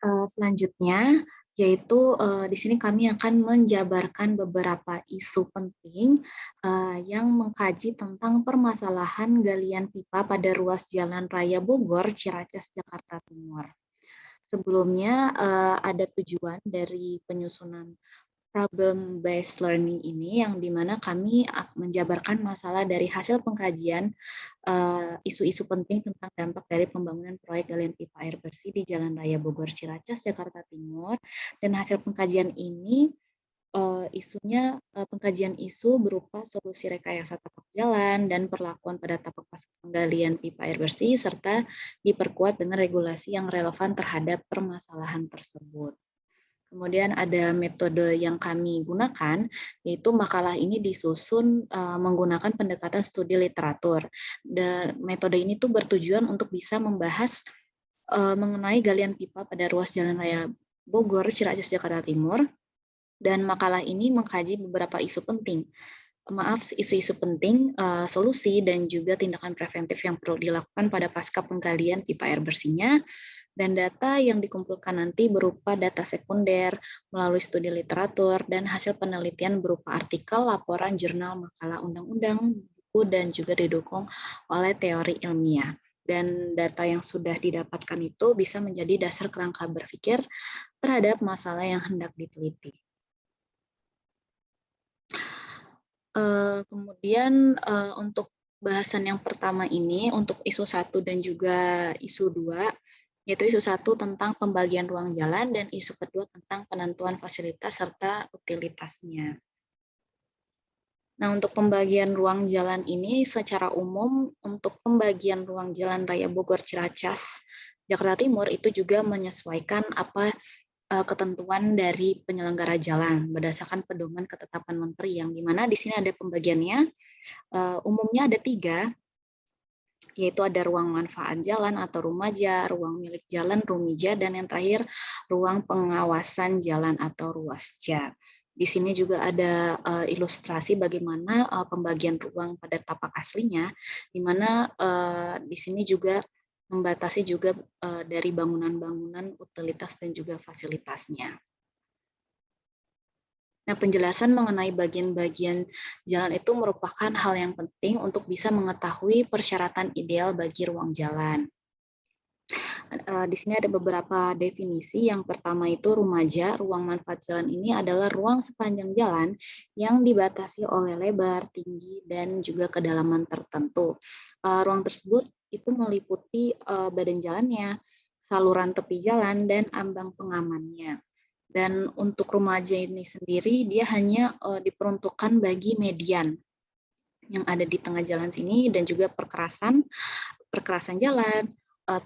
Selanjutnya, yaitu di sini kami akan menjabarkan beberapa isu penting yang mengkaji tentang permasalahan galian pipa pada ruas Jalan Raya Bogor, Ciracas, Jakarta Timur. Sebelumnya ada tujuan dari penyusunan problem based learning ini yang dimana kami menjabarkan masalah dari hasil pengkajian isu-isu penting tentang dampak dari pembangunan proyek galian pipa air bersih di Jalan Raya Bogor Ciracas Jakarta Timur, dan hasil pengkajian ini isunya pengkajian isu berupa solusi rekayasa tapak jalan dan perlakuan pada tapak pasang penggalian pipa air bersih serta diperkuat dengan regulasi yang relevan terhadap permasalahan tersebut. Kemudian ada metode yang kami gunakan, yaitu makalah ini disusun menggunakan pendekatan studi literatur. Dan metode ini tuh bertujuan untuk bisa membahas mengenai galian pipa pada ruas Jalan Raya Bogor, Ciracas, Jakarta Timur. Dan makalah ini mengkaji beberapa isu penting. Isu-isu penting, solusi, dan juga tindakan preventif yang perlu dilakukan pada pasca penggalian pipa air bersihnya. Dan data yang dikumpulkan nanti berupa data sekunder melalui studi literatur dan hasil penelitian berupa artikel, laporan, jurnal, makalah undang-undang, buku, dan juga didukung oleh teori ilmiah. Dan data yang sudah didapatkan itu bisa menjadi dasar kerangka berpikir terhadap masalah yang hendak diteliti. Kemudian untuk bahasan yang pertama ini, untuk isu 1 dan juga isu 2, yaitu isu 1 tentang pembagian ruang jalan dan isu kedua tentang penentuan fasilitas serta utilitasnya. Nah, untuk pembagian ruang jalan ini secara umum, untuk pembagian ruang jalan Raya Bogor Ciracas Jakarta Timur itu juga menyesuaikan ketentuan dari penyelenggara jalan berdasarkan pedoman ketetapan menteri, yang dimana di sini ada pembagiannya. Umumnya ada 3, yaitu ada ruang manfaat jalan atau rumaja, ruang milik jalan rumija, dan yang terakhir ruang pengawasan jalan atau ruasja. Di sini juga ada ilustrasi bagaimana pembagian ruang pada tapak aslinya, di mana di sini juga membatasi juga dari bangunan-bangunan utilitas dan juga fasilitasnya. Nah, penjelasan mengenai bagian-bagian jalan itu merupakan hal yang penting untuk bisa mengetahui persyaratan ideal bagi ruang jalan. Di sini ada beberapa definisi. Yang pertama itu rumaja. Ruang manfaat jalan ini adalah ruang sepanjang jalan yang dibatasi oleh lebar, tinggi, dan juga kedalaman tertentu. Ruang tersebut itu meliputi badan jalannya, saluran tepi jalan, dan ambang pengamannya. Dan untuk rumaja ini sendiri, dia hanya diperuntukkan bagi median yang ada di tengah jalan sini dan juga perkerasan jalan,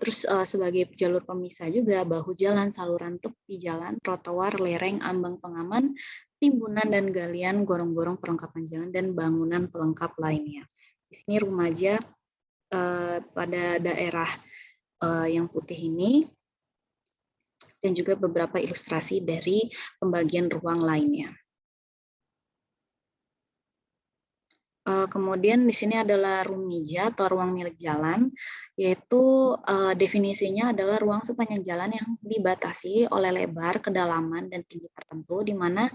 terus sebagai jalur pemisah juga bahu jalan, saluran tepi jalan, trotoar, lereng, ambang pengaman, timbunan dan galian, gorong-gorong perlengkapan jalan, dan bangunan pelengkap lainnya. Di sini rumaja pada daerah yang putih ini, dan juga beberapa ilustrasi dari pembagian ruang lainnya. Kemudian di sini adalah rumija atau ruang milik jalan, yaitu definisinya adalah ruang sepanjang jalan yang dibatasi oleh lebar, kedalaman, dan tinggi tertentu, di mana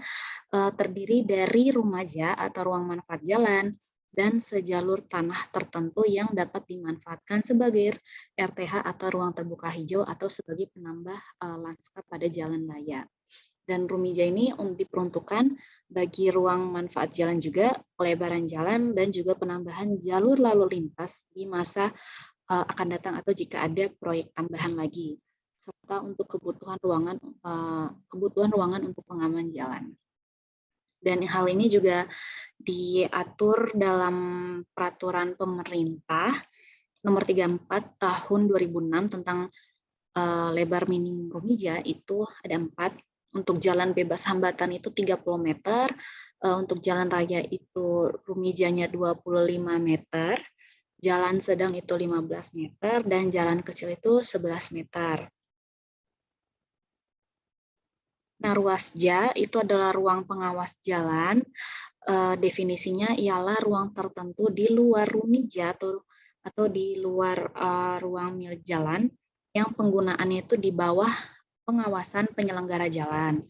terdiri dari rumaja atau ruang manfaat jalan dan sejalur tanah tertentu yang dapat dimanfaatkan sebagai RTH atau ruang terbuka hijau atau sebagai penambah lanskap pada jalan raya. Dan rumija ini diperuntukkan bagi ruang manfaat jalan juga, pelebaran jalan, dan juga penambahan jalur lalu lintas di masa akan datang atau jika ada proyek tambahan lagi, serta untuk kebutuhan ruangan untuk pengaman jalan. Dan hal ini juga diatur dalam peraturan pemerintah nomor 34 tahun 2006 tentang lebar minimum rumija. Itu ada 4. Untuk jalan bebas hambatan itu 30 meter, untuk jalan raya itu rumijanya 25 meter, jalan sedang itu 15 meter, dan jalan kecil itu 11 meter. Nah, ruasja itu adalah ruang pengawas jalan. Definisinya ialah ruang tertentu di luar rumija atau di luar ruang milik jalan yang penggunaannya itu di bawah pengawasan penyelenggara jalan.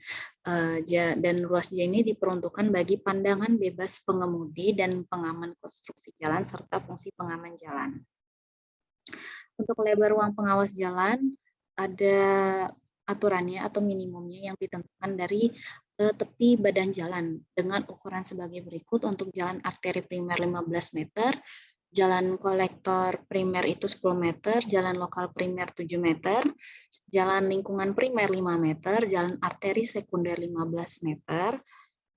Dan ruas jalan ini diperuntukkan bagi pandangan bebas pengemudi dan pengaman konstruksi jalan serta fungsi pengaman jalan. Untuk lebar ruang pengawas jalan, ada aturannya atau minimumnya yang ditentukan dari tepi badan jalan dengan ukuran sebagai berikut. Untuk jalan arteri primer 15 meter, jalan kolektor primer itu 10 meter, jalan lokal primer 7 meter, jalan lingkungan primer 5 meter, jalan arteri sekunder 15 meter,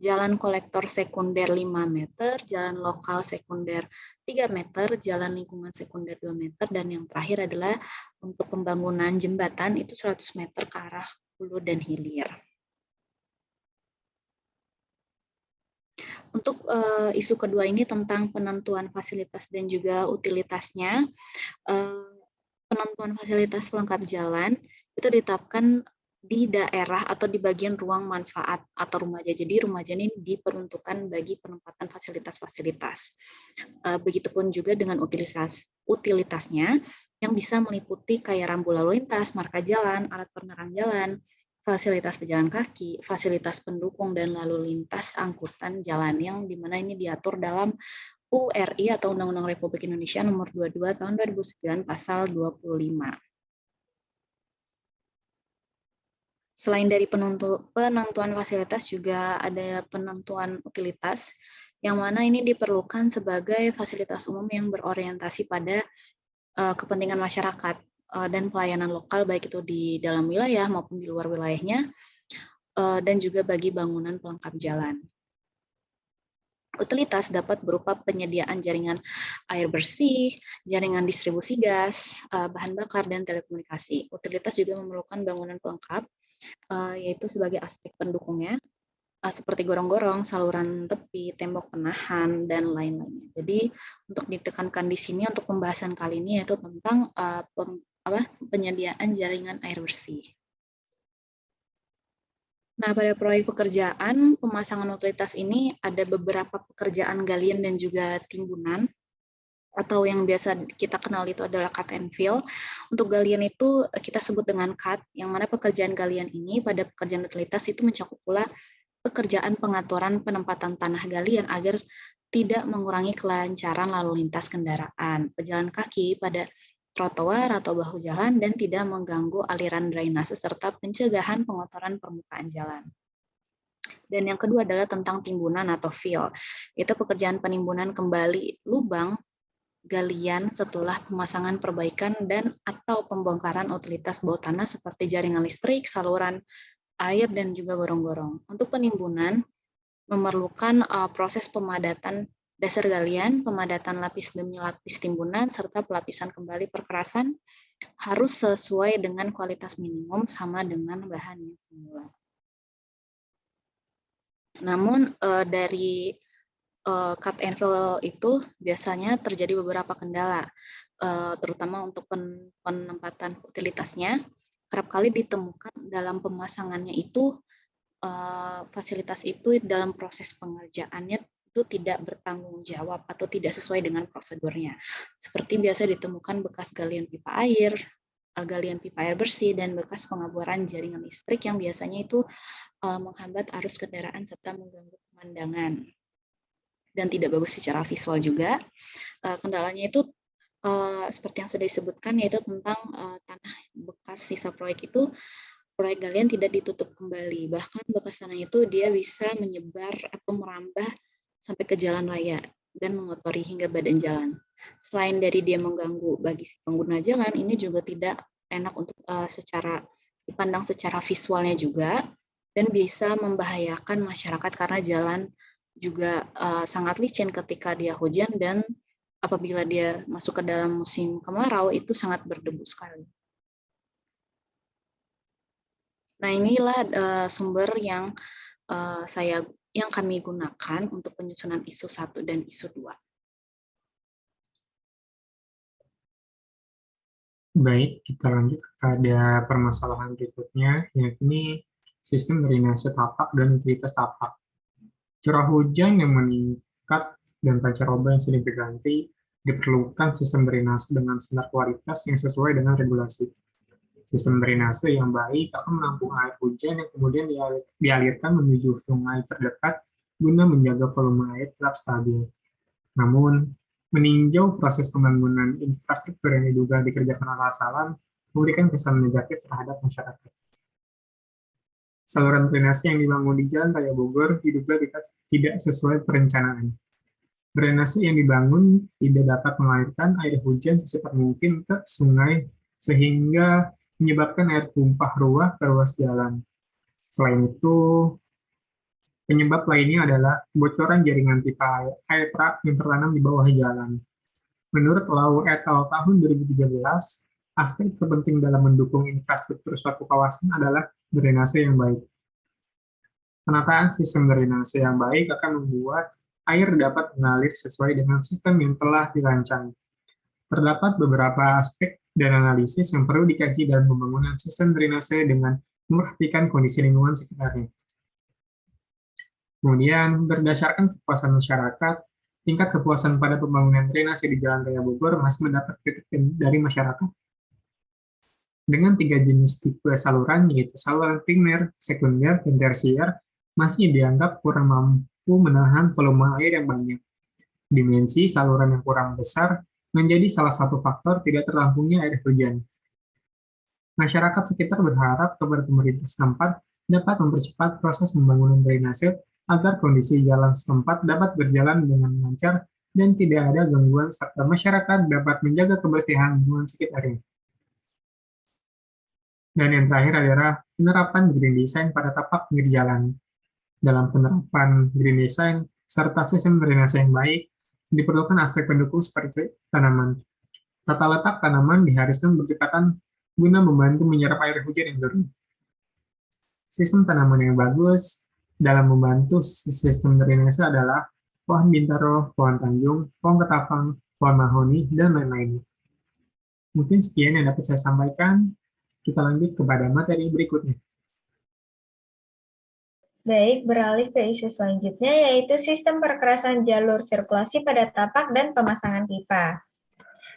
jalan kolektor sekunder 5 meter, jalan lokal sekunder 3 meter, jalan lingkungan sekunder 2 meter, dan yang terakhir adalah untuk pembangunan jembatan itu 100 meter ke arah hulu dan hilir. Untuk isu kedua ini tentang penentuan fasilitas dan juga utilitasnya, penentuan fasilitas pelengkap jalan itu ditetapkan di daerah atau di bagian ruang manfaat atau rumaja. Jadi rumaja ini diperuntukkan bagi penempatan fasilitas-fasilitas. Begitupun juga dengan utilitasnya yang bisa meliputi kayak rambu lalu lintas, marka jalan, alat penerang jalan, fasilitas pejalan kaki, fasilitas pendukung dan lalu lintas angkutan jalan yang dimana ini diatur dalam URI atau Undang-Undang Republik Indonesia Nomor 22 Tahun 2009 Pasal 25. Selain dari penentuan fasilitas juga ada penentuan utilitas, yang mana ini diperlukan sebagai fasilitas umum yang berorientasi pada kepentingan masyarakat dan pelayanan lokal, baik itu di dalam wilayah maupun di luar wilayahnya, dan juga bagi bangunan pelengkap jalan. Utilitas dapat berupa penyediaan jaringan air bersih, jaringan distribusi gas, bahan bakar, dan telekomunikasi. Utilitas juga memerlukan bangunan pelengkap, yaitu sebagai aspek pendukungnya, seperti gorong-gorong, saluran tepi, tembok penahan, dan lain-lainnya. Jadi untuk ditekankan di sini untuk pembahasan kali ini yaitu tentang penyediaan jaringan air bersih. Nah, pada proyek pekerjaan pemasangan utilitas ini ada beberapa pekerjaan galian dan juga timbunan, atau yang biasa kita kenal itu adalah cut and fill. Untuk galian itu kita sebut dengan cut, yang mana pekerjaan galian ini pada pekerjaan utilitas itu mencakup pula pekerjaan pengaturan penempatan tanah galian agar tidak mengurangi kelancaran lalu lintas kendaraan, pejalan kaki pada trotoar atau bahu jalan, dan tidak mengganggu aliran drainase serta pencegahan pengotoran permukaan jalan. Dan yang kedua adalah tentang timbunan atau fill. Itu pekerjaan penimbunan kembali lubang galian setelah pemasangan perbaikan dan atau pembongkaran utilitas bawah tanah seperti jaringan listrik, saluran air, dan juga gorong-gorong. Untuk penimbunan memerlukan proses pemadatan dasar galian, pemadatan lapis demi lapis timbunan, serta pelapisan kembali perkerasan harus sesuai dengan kualitas minimum sama dengan bahan yang semula. Namun dari cut and fill itu biasanya terjadi beberapa kendala, terutama untuk penempatan utilitasnya. Kerap kali ditemukan dalam pemasangannya itu fasilitas itu dalam proses pengerjaannya itu tidak bertanggung jawab atau tidak sesuai dengan prosedurnya. Seperti biasa ditemukan bekas galian pipa air bersih, dan bekas pengeboran jaringan listrik yang biasanya itu menghambat arus kendaraan serta mengganggu pemandangan dan tidak bagus secara visual juga. Kendalanya itu seperti yang sudah disebutkan, yaitu tentang tanah bekas sisa proyek itu, proyek galian tidak ditutup kembali. Bahkan bekas tanah itu dia bisa menyebar atau merambah sampai ke jalan raya dan mengotori hingga badan jalan. Selain dari dia mengganggu bagi si pengguna jalan, ini juga tidak enak untuk dipandang secara visualnya juga, dan bisa membahayakan masyarakat karena jalan juga sangat licin ketika dia hujan, dan apabila dia masuk ke dalam musim kemarau itu sangat berdebu sekali. Nah, inilah sumber yang kami gunakan untuk penyusunan ISU 1 dan ISU 2. Baik, kita lanjut pada permasalahan berikutnya, yakni sistem drainase tapak dan utilitas tapak. Curah hujan yang meningkat dan pancaroba yang sering berganti, diperlukan sistem drainase dengan standar kualitas yang sesuai dengan regulasi. Sistem drainase yang baik akan menampung air hujan yang kemudian dialirkan menuju sungai terdekat guna menjaga volume air tetap stabil. Namun, meninjau proses pembangunan infrastruktur yang diduga dikerjakan asal-asalan memberikan kesan negatif terhadap masyarakat. Saluran drainase yang dibangun di Jalan Raya Bogor diduga tidak sesuai perencanaan. Drainase yang dibangun tidak dapat mengalirkan air hujan secepat mungkin ke sungai sehingga menyebabkan air tumpah ruah ke ruas jalan. Selain itu, penyebab lainnya adalah kebocoran jaringan pipa air truk yang tertanam di bawah jalan. Menurut Lau et al. Tahun 2013, aspek terpenting dalam mendukung infrastruktur suatu kawasan adalah drainase yang baik. Penataan sistem drainase yang baik akan membuat air dapat mengalir sesuai dengan sistem yang telah dirancang. Terdapat beberapa aspek dan analisis yang perlu dikaji dalam pembangunan sistem drainase dengan memperhatikan kondisi lingkungan sekitarnya. Kemudian, berdasarkan kepuasan masyarakat, tingkat kepuasan pada pembangunan drainase di Jalan Raya Bogor masih mendapat kritik dari masyarakat. Dengan 3 jenis tipe saluran, yaitu saluran primer, sekunder, dan tersier, masih dianggap kurang mampu menahan volume air yang banyak. Dimensi saluran yang kurang besar menjadi salah satu faktor tidak tertampungnya air hujan. Masyarakat sekitar berharap kepada pemerintah setempat dapat mempercepat proses pembangunan drainase agar kondisi jalan setempat dapat berjalan dengan lancar dan tidak ada gangguan serta masyarakat dapat menjaga kebersihan lingkungan sekitarnya. Dan yang terakhir adalah penerapan green design pada tapak pinggir jalan. Dalam penerapan green design serta sistem drainase yang baik, diperlukan aspek pendukung seperti tanaman. Tata letak tanaman diharuskan berdekatan guna membantu menyerap air hujan yang turun. Sistem tanaman yang bagus dalam membantu sistem drainase adalah pohon bintaro, pohon tanjung, pohon ketapang, pohon mahoni, dan lain-lainnya. Mungkin sekian yang dapat saya sampaikan. Kita lanjut kepada materi berikutnya. Baik, beralih ke isu selanjutnya, yaitu sistem perkerasan jalur sirkulasi pada tapak dan pemasangan pipa.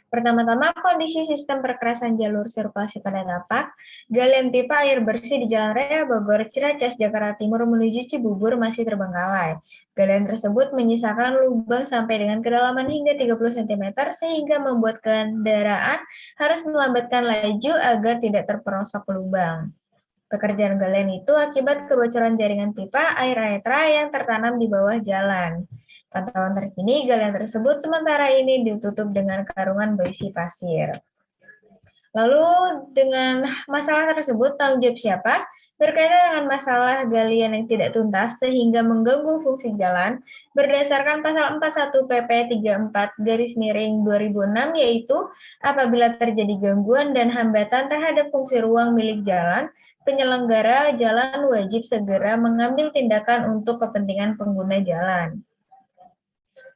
Pertama-tama, kondisi sistem perkerasan jalur sirkulasi pada tapak, galian pipa air bersih di Jalan Raya Bogor, Ciracas, Jakarta Timur menuju Cibubur masih terbengkalai. Galian tersebut menyisakan lubang sampai dengan kedalaman hingga 30 cm sehingga membuat kendaraan harus melambatkan laju agar tidak terperosok lubang. Pekerjaan galian itu akibat kebocoran jaringan pipa air etra yang tertanam di bawah jalan. Pantauan terkini, galian tersebut sementara ini ditutup dengan karungan berisi pasir. Lalu dengan masalah tersebut, tanggung jawab siapa? Berkaitan dengan masalah galian yang tidak tuntas sehingga mengganggu fungsi jalan, berdasarkan pasal 41 PP 34/2006 yaitu apabila terjadi gangguan dan hambatan terhadap fungsi ruang milik jalan, penyelenggara jalan wajib segera mengambil tindakan untuk kepentingan pengguna jalan.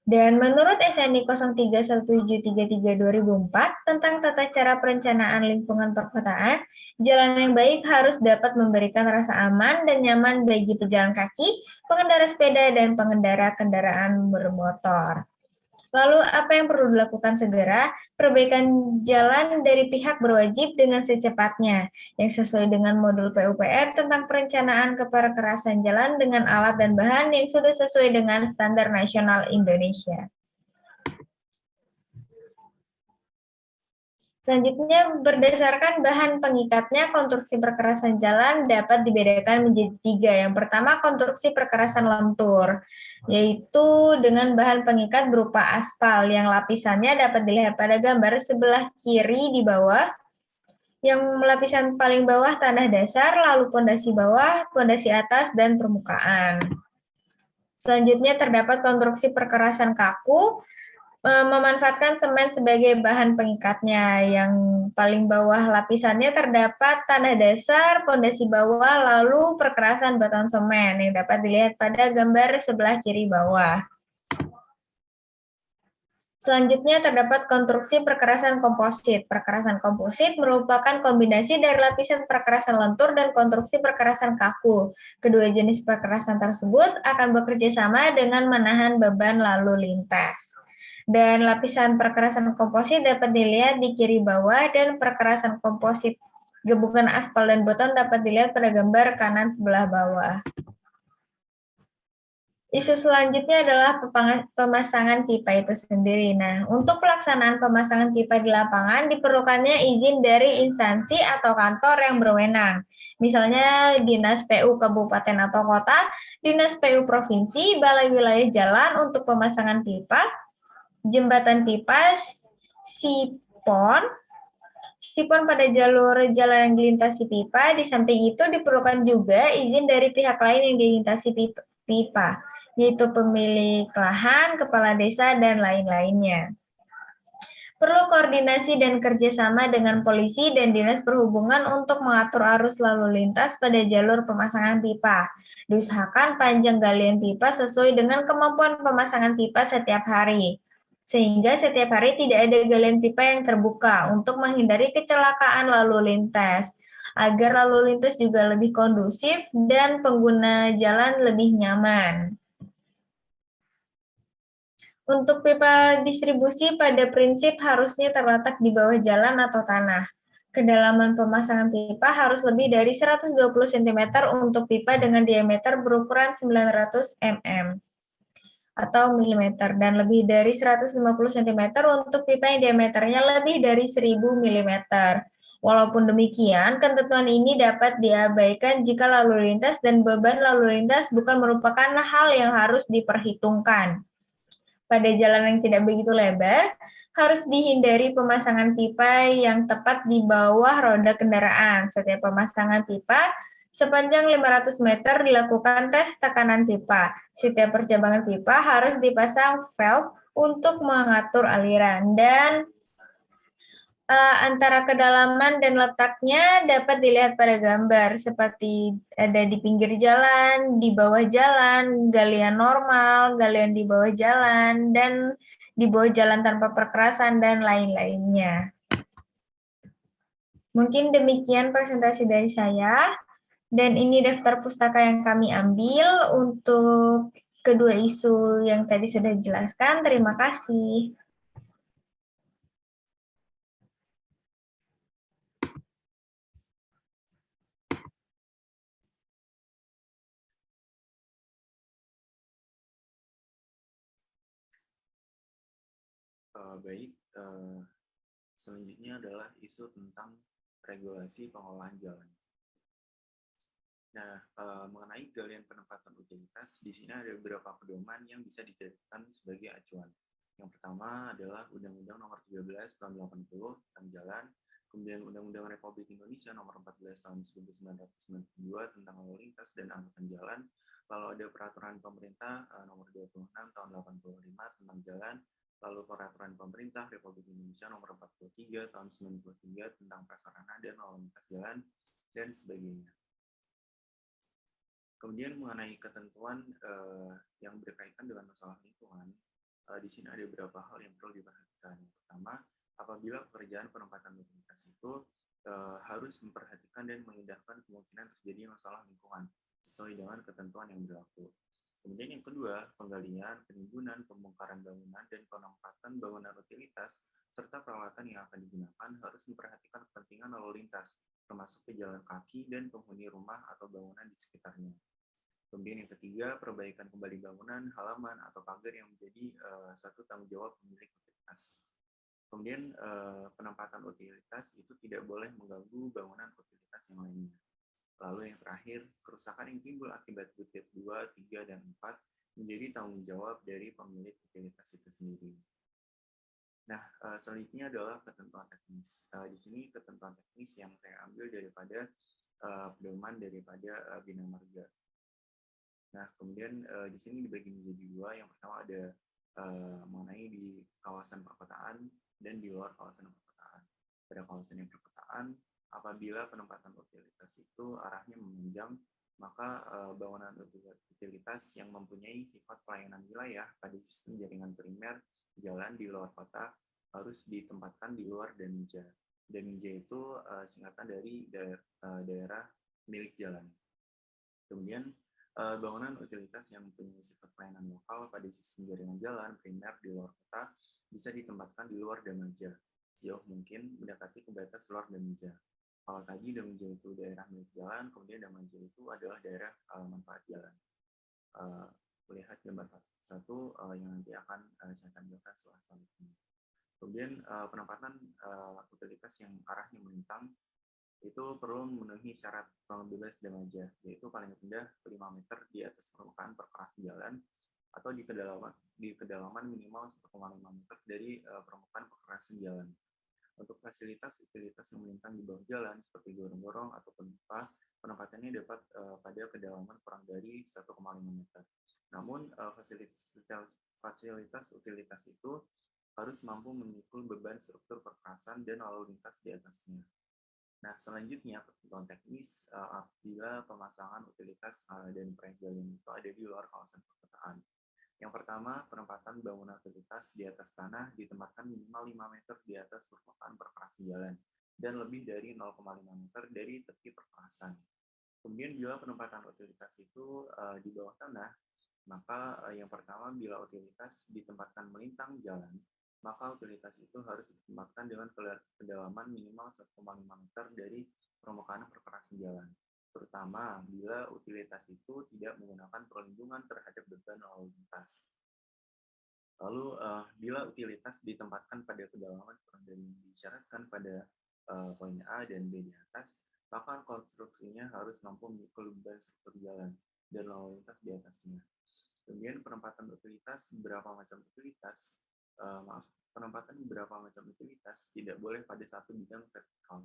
Dan menurut SNI 031733/2004 tentang tata cara perencanaan lingkungan perkotaan, jalan yang baik harus dapat memberikan rasa aman dan nyaman bagi pejalan kaki, pengendara sepeda, dan pengendara kendaraan bermotor. Lalu apa yang perlu dilakukan segera? Perbaikan jalan dari pihak berwajib dengan secepatnya, yang sesuai dengan modul PUPR tentang perencanaan keperkerasan jalan dengan alat dan bahan yang sudah sesuai dengan standar nasional Indonesia. Selanjutnya, berdasarkan bahan pengikatnya, konstruksi perkerasan jalan dapat dibedakan menjadi 3. Yang pertama, konstruksi perkerasan lentur, yaitu dengan bahan pengikat berupa aspal, yang lapisannya dapat dilihat pada gambar sebelah kiri di bawah, yang lapisan paling bawah tanah dasar, lalu pondasi bawah, pondasi atas, dan permukaan. Selanjutnya, terdapat konstruksi perkerasan kaku, memanfaatkan semen sebagai bahan pengikatnya. Yang paling bawah lapisannya terdapat tanah dasar, pondasi bawah, lalu perkerasan batuan semen yang dapat dilihat pada gambar sebelah kiri bawah. Selanjutnya terdapat konstruksi perkerasan komposit. Perkerasan komposit merupakan kombinasi dari lapisan perkerasan lentur dan konstruksi perkerasan kaku. Kedua jenis perkerasan tersebut akan bekerja sama dengan menahan beban lalu lintas. Dan lapisan perkerasan komposit dapat dilihat di kiri bawah, dan perkerasan komposit Gabungan aspal dan beton dapat dilihat pada gambar kanan sebelah bawah. Isu selanjutnya adalah pemasangan pipa itu sendiri. Nah, untuk pelaksanaan pemasangan pipa di lapangan diperlukannya izin dari instansi atau kantor yang berwenang. Misalnya Dinas PU Kabupaten atau Kota, Dinas PU Provinsi, Balai Wilayah Jalan untuk pemasangan pipa, jembatan pipa, sipon pada jalur jalan yang dilintasi pipa. Di samping itu diperlukan juga izin dari pihak lain yang dilintasi pipa, yaitu pemilik lahan, kepala desa, dan lain-lainnya. Perlu koordinasi dan kerjasama dengan polisi dan dinas perhubungan untuk mengatur arus lalu lintas pada jalur pemasangan pipa. Diusahakan panjang galian pipa sesuai dengan kemampuan pemasangan pipa setiap hari, sehingga setiap hari tidak ada galian pipa yang terbuka untuk menghindari kecelakaan lalu lintas, agar lalu lintas juga lebih kondusif dan pengguna jalan lebih nyaman. Untuk pipa distribusi pada prinsip harusnya terletak di bawah jalan atau tanah. Kedalaman pemasangan pipa harus lebih dari 120 cm untuk pipa dengan diameter berukuran 900 mm atau milimeter, dan lebih dari 150 cm untuk pipa yang diameternya lebih dari 1000 mm. Walaupun demikian, ketentuan ini dapat diabaikan jika lalu lintas dan beban lalu lintas bukan merupakan hal yang harus diperhitungkan. Pada jalan yang tidak begitu lebar, harus dihindari pemasangan pipa yang tepat di bawah roda kendaraan. Setiap pemasangan pipa sepanjang 500 meter dilakukan tes tekanan pipa. Setiap percabangan pipa harus dipasang valve untuk mengatur aliran, dan antara kedalaman dan letaknya dapat dilihat pada gambar, seperti ada di pinggir jalan, di bawah jalan, galian normal, galian di bawah jalan, dan di bawah jalan tanpa perkerasan, dan lain-lainnya. Mungkin demikian presentasi dari saya, dan ini daftar pustaka yang kami ambil untuk kedua isu yang tadi sudah dijelaskan. Terima kasih. Baik, selanjutnya adalah isu tentang regulasi pengelolaan jalan. Nah, mengenai galian penempatan utilitas, di sini ada beberapa pedoman yang bisa dijadikan sebagai acuan. Yang pertama adalah Undang-Undang Nomor 13 Tahun 80 tentang jalan, kemudian Undang-Undang Republik Indonesia Nomor 14 Tahun 1992 tentang lalu lintas dan angkutan jalan, lalu ada Peraturan Pemerintah Nomor 26 Tahun 85 tentang jalan, lalu Peraturan Pemerintah Republik Indonesia Nomor 43 Tahun 93 tentang prasarana dan lalu lintas jalan, dan sebagainya. Kemudian mengenai ketentuan yang berkaitan dengan masalah lingkungan, di sini ada beberapa hal yang perlu diperhatikan. Yang pertama, apabila pekerjaan penempatan utilitas itu harus memperhatikan dan mengindahkan kemungkinan terjadi masalah lingkungan sesuai dengan ketentuan yang berlaku. Kemudian yang kedua, penggalian, penimbunan, pembongkaran bangunan, dan penempatan bangunan utilitas serta peralatan yang akan digunakan harus memperhatikan kepentingan lalu lintas, termasuk pejalan kaki dan penghuni rumah atau bangunan di sekitarnya. Kemudian yang ketiga, perbaikan kembali bangunan, halaman, atau pagar yang menjadi satu tanggung jawab pemilik utilitas. Kemudian penempatan utilitas itu tidak boleh mengganggu bangunan utilitas yang lainnya. Lalu yang terakhir, kerusakan yang timbul akibat kutip 2, 3, dan 4 menjadi tanggung jawab dari pemilik utilitas itu sendiri. Nah, selanjutnya adalah ketentuan teknis. Di sini ketentuan teknis yang saya ambil daripada pedoman daripada Bina Marga. Nah, kemudian di sini dibagi menjadi dua. Yang pertama ada mengenai di kawasan perkotaan dan di luar kawasan perkotaan. Pada kawasan yang perkotaan, apabila penempatan utilitas itu arahnya memanjang, maka bangunan utilitas yang mempunyai sifat pelayanan wilayah pada sistem jaringan primer jalan di luar kota harus ditempatkan di luar Danija. Danija itu singkatan dari daerah milik jalan. Kemudian bangunan utilitas yang mempunyai sifat pelayanan lokal pada sistem jaringan jalan primer di luar kota bisa ditempatkan di luar Damaja, sejauh mungkin mendekati ke batas luar Damaja. Kalau tadi Damaja itu daerah milik jalan, kemudian Damaja itu adalah daerah manfaat jalan. Melihat gambar satu yang nanti akan saya tampilkan selanjutnya. Kemudian penempatan utilitas yang arahnya melintang itu perlu memenuhi syarat ruang bebas Damaja, yaitu paling rendah 5 meter di atas permukaan perkerasan jalan atau di kedalaman minimal 1,5 meter dari permukaan perkerasan jalan. Untuk fasilitas utilitas yang melintang di bawah jalan seperti gorong-gorong ataupun pipa, penempatannya dapat pada kedalaman kurang dari 1,5 meter. Namun fasilitas utilitas itu harus mampu memikul beban struktur perkerasan dan lalu lintas di atasnya. Nah, selanjutnya ketentuan teknis apabila pemasangan utilitas dan proyek jalan itu ada di luar kawasan perkotaan. Yang pertama, penempatan bangunan utilitas di atas tanah ditempatkan minimal 5 meter di atas permukaan perkerasan jalan dan lebih dari 0,5 meter dari tepi perkerasan. Kemudian bila penempatan utilitas itu di bawah tanah, maka yang pertama bila utilitas ditempatkan melintang jalan, maka utilitas itu harus ditempatkan dengan kedalaman minimal 1,5 meter dari permukaan perkerasan jalan, terutama bila utilitas itu tidak menggunakan perlindungan terhadap beban lalu lintas. Lalu, bila utilitas ditempatkan pada kedalaman kurang dari yang disyaratkan pada poin A dan B di atas, maka konstruksinya harus mampu memikul beban struktur jalan dan lalu lintas di atasnya. Kemudian penempatan utilitas, penempatan beberapa macam utilitas tidak boleh pada satu bidang vertikal.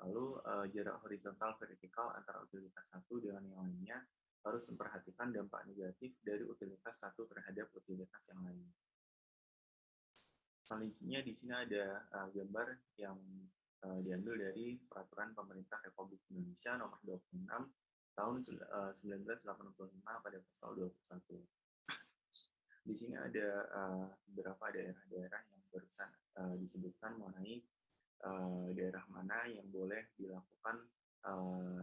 Lalu jarak horizontal vertikal antara utilitas satu dengan yang lainnya harus memperhatikan dampak negatif dari utilitas satu terhadap utilitas yang lain. Selanjutnya di sini ada gambar yang diambil dari Peraturan Pemerintah Republik Indonesia Nomor 26 Tahun 1985 pada pasal 21. Di sini ada beberapa daerah-daerah yang barusan disebutkan mengenai daerah mana yang boleh dilakukan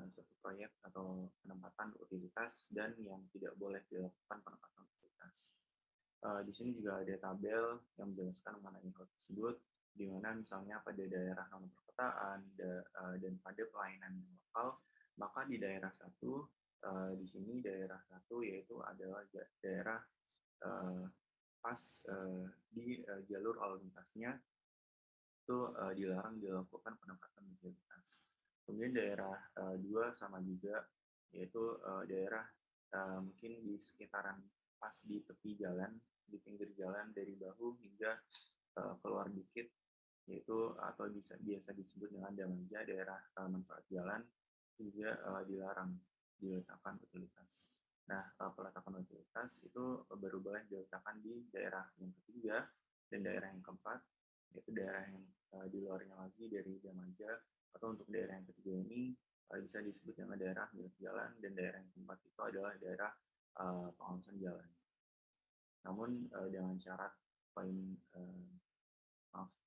suatu proyek atau penempatan utilitas dan yang tidak boleh dilakukan penempatan utilitas. Di sini juga ada tabel yang menjelaskan mengenai hal tersebut, di mana misalnya pada daerah non perkotaan dan pada pelayanan lokal, maka di daerah satu, di sini daerah satu yaitu adalah daerah pas di jalur lalu lintasnya itu dilarang dilakukan penempatan utilitas. Kemudian daerah 2 sama juga, yaitu daerah mungkin di sekitaran pas di tepi jalan, di pinggir jalan dari bahu hingga keluar dikit, yaitu atau biasa disebut dengan Damaja, daerah manfaat jalan juga dilarang diletakkan utilitas. Nah, peletakan utilitas itu baru boleh diletakkan di daerah yang ketiga dan daerah yang keempat, yaitu daerah yang di luarnya lagi dari Damaja, atau untuk daerah yang ketiga ini bisa disebut dengan daerah milik jalan, dan daerah yang keempat itu adalah daerah pengawasan jalan. Namun dengan syarat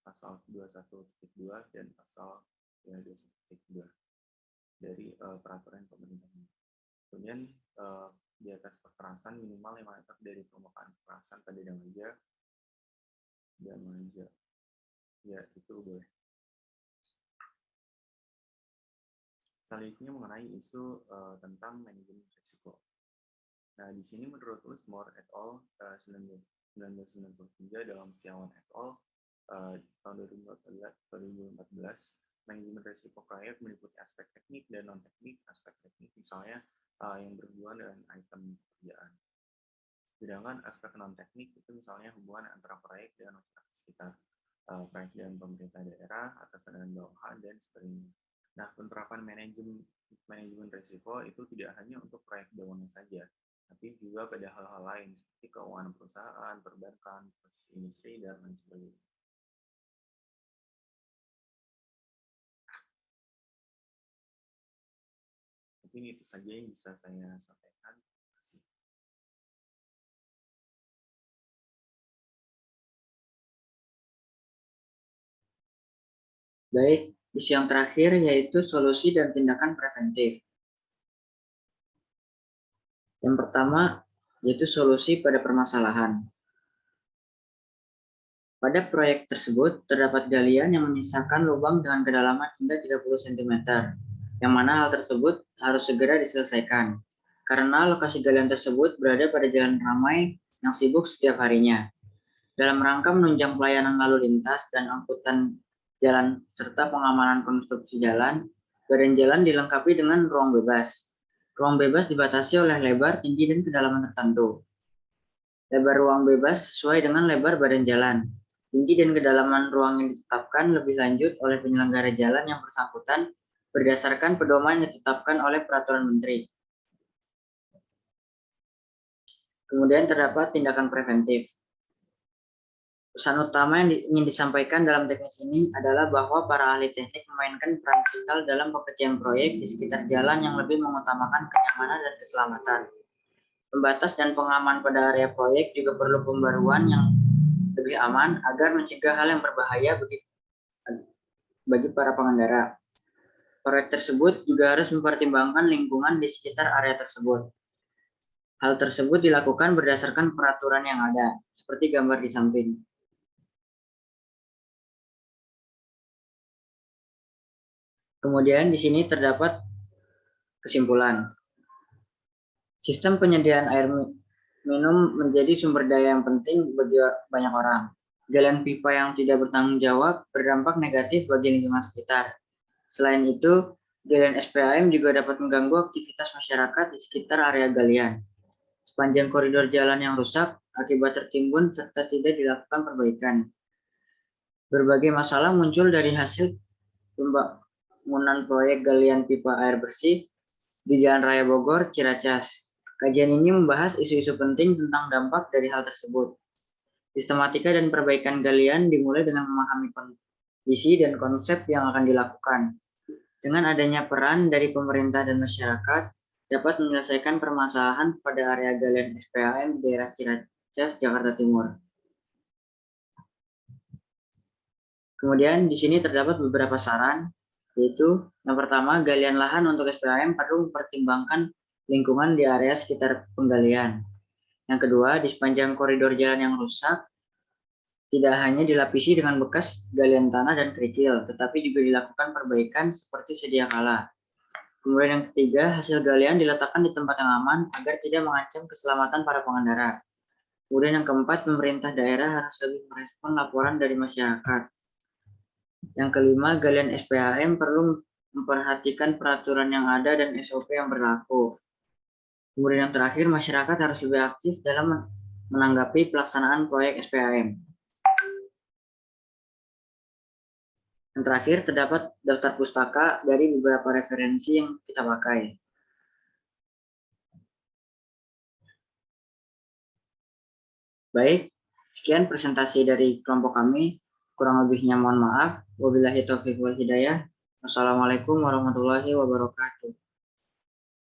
pasal 21.2 dan pasal 21.2 dari peraturan pemerintah. Kemudian di atas perkerasan minimal 5 meter dari permukaan perkerasan pada Damaja, ya itu boleh. Selanjutnya mengenai isu tentang manajemen risiko. Nah, di sini menurut Usmore et al. 1993 dalam Setiawan et al. Tahun 2014, manajemen risiko proyek meliputi aspek teknik dan non-teknik. Aspek teknik misalnya yang berhubungan dengan item pekerjaan. Sedangkan aspek non-teknik itu misalnya hubungan antara proyek dengan masyarakat sekitar, proyek dengan pemerintah daerah, atasan dan bawahan, dan sebagainya. Nah, penerapan manajemen risiko itu tidak hanya untuk proyek bangunan saja, tapi juga pada hal-hal lain seperti keuangan perusahaan, perbankan, proses industri, dan lain sebagainya. Mungkin itu saja yang bisa saya sampaikan. Terima kasih. Baik, isu yang terakhir yaitu solusi dan tindakan preventif. Yang pertama yaitu solusi pada permasalahan. Pada proyek tersebut, terdapat galian yang menyisakan lubang dengan kedalaman hingga 30 cm, yang mana hal tersebut harus segera diselesaikan, karena lokasi galian tersebut berada pada jalan ramai yang sibuk setiap harinya. Dalam rangka menunjang pelayanan lalu lintas dan angkutan jalan serta pengamanan konstruksi jalan, badan jalan dilengkapi dengan ruang bebas. Ruang bebas dibatasi oleh lebar, tinggi, dan kedalaman tertentu. Lebar ruang bebas sesuai dengan lebar badan jalan. Tinggi dan kedalaman ruang yang ditetapkan lebih lanjut oleh penyelenggara jalan yang bersangkutan berdasarkan pedoman yang ditetapkan oleh Peraturan Menteri. Kemudian terdapat tindakan preventif. Pesan utama yang ingin disampaikan dalam teknis ini adalah bahwa para ahli teknik memainkan peran vital dalam pekerjaan proyek di sekitar jalan yang lebih mengutamakan kenyamanan dan keselamatan. Pembatas dan pengaman pada area proyek juga perlu pembaruan yang lebih aman agar mencegah hal yang berbahaya bagi para pengendara. Proyek tersebut juga harus mempertimbangkan lingkungan di sekitar area tersebut. Hal tersebut dilakukan berdasarkan peraturan yang ada, seperti gambar di samping. Kemudian di sini terdapat kesimpulan. Sistem penyediaan air minum menjadi sumber daya yang penting bagi banyak orang. Galian pipa yang tidak bertanggung jawab berdampak negatif bagi lingkungan sekitar. Selain itu, galian SPAM juga dapat mengganggu aktivitas masyarakat di sekitar area galian. Sepanjang koridor jalan yang rusak akibat tertimbun serta tidak dilakukan perbaikan. Berbagai masalah muncul dari hasil pembangunan proyek galian pipa air bersih di Jalan Raya Bogor, Ciracas. Kajian ini membahas isu-isu penting tentang dampak dari hal tersebut. Sistematika dan perbaikan galian dimulai dengan memahami kondisi dan konsep yang akan dilakukan. Dengan adanya peran dari pemerintah dan masyarakat, dapat menyelesaikan permasalahan pada area galian SPAM di daerah Ciracas, Jakarta Timur. Kemudian di sini terdapat beberapa saran, yaitu yang pertama, galian lahan untuk SPAM perlu mempertimbangkan lingkungan di area sekitar penggalian. Yang kedua, di sepanjang koridor jalan yang rusak, tidak hanya dilapisi dengan bekas galian tanah dan kerikil, tetapi juga dilakukan perbaikan seperti sedia kala. Kemudian yang ketiga, hasil galian diletakkan di tempat yang aman agar tidak mengancam keselamatan para pengendara. Kemudian yang keempat, pemerintah daerah harus lebih merespon laporan dari masyarakat. Yang kelima, galian SPAM perlu memperhatikan peraturan yang ada dan SOP yang berlaku. Kemudian yang terakhir, masyarakat harus lebih aktif dalam menanggapi pelaksanaan proyek SPAM. Yang terakhir, terdapat daftar pustaka dari beberapa referensi yang kita pakai. Baik, sekian presentasi dari kelompok kami. Kurang lebihnya mohon maaf. Wabillahi taufiq wal hidayah. Wassalamualaikum warahmatullahi wabarakatuh.